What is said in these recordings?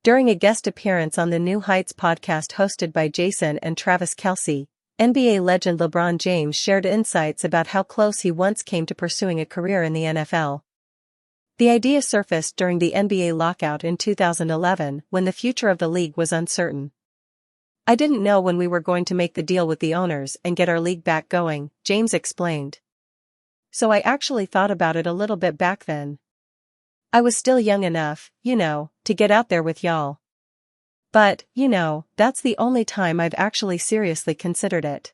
During a guest appearance on the New Heights podcast hosted by Jason and Travis Kelce, NBA legend LeBron James shared insights about how close he once came to pursuing a career in the NFL. The idea surfaced during the NBA lockout in 2011 when the future of the league was uncertain. "I didn't know when we were going to make the deal with the owners and get our league back going," James explained. "So I actually thought about it a little bit back then. I was still young enough, to get out there with y'all. But, that's the only time I've actually seriously considered it."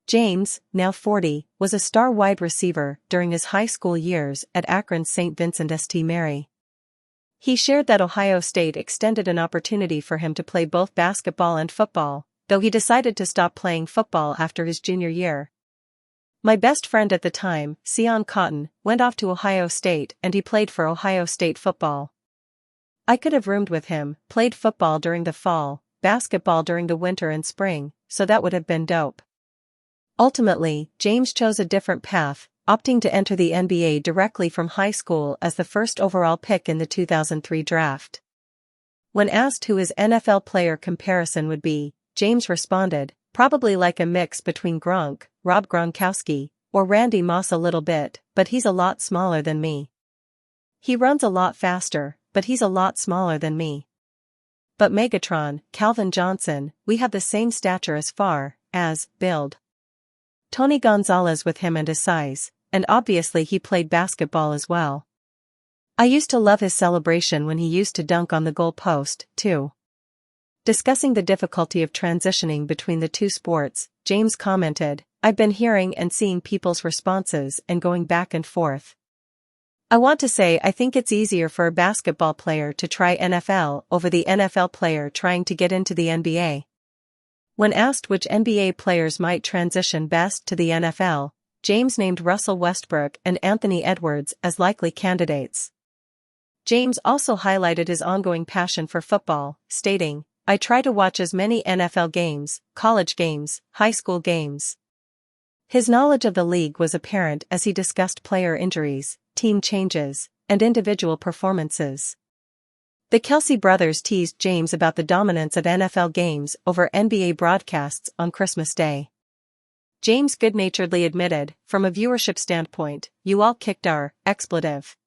James, now 40, was a star wide receiver during his high school years at Akron's St. Vincent-St. Mary. He shared that Ohio State extended an opportunity for him to play both basketball and football, though he decided to stop playing football after his junior year. "My best friend at the time, Sion Cotton, went off to Ohio State and he played for Ohio State football. I could have roomed with him, played football during the fall, basketball during the winter and spring, so that would have been dope." Ultimately, James chose a different path, opting to enter the NBA directly from high school as the first overall pick in the 2003 draft. When asked who his NFL player comparison would be, James responded, "Probably like a mix between Gronk, Rob Gronkowski, or Randy Moss a little bit, but he's a lot smaller than me. He runs a lot faster, but he's a lot smaller than me. But Megatron, Calvin Johnson, we have the same stature as far as build. Tony Gonzalez with him and his size, and obviously he played basketball as well. I used to love his celebration when he used to dunk on the goal post, too." Discussing the difficulty of transitioning between the two sports, James commented, "I've been hearing and seeing people's responses and going back and forth. I want to say I think it's easier for a basketball player to try NFL over the NFL player trying to get into the NBA." When asked which NBA players might transition best to the NFL, James named Russell Westbrook and Anthony Edwards as likely candidates. James also highlighted his ongoing passion for football, stating, "I try to watch as many NFL games, college games, high school games." His knowledge of the league was apparent as he discussed player injuries, team changes, and individual performances. The Kelce brothers teased James about the dominance of NFL games over NBA broadcasts on Christmas Day. James good-naturedly admitted, "From a viewership standpoint, you all kicked our expletive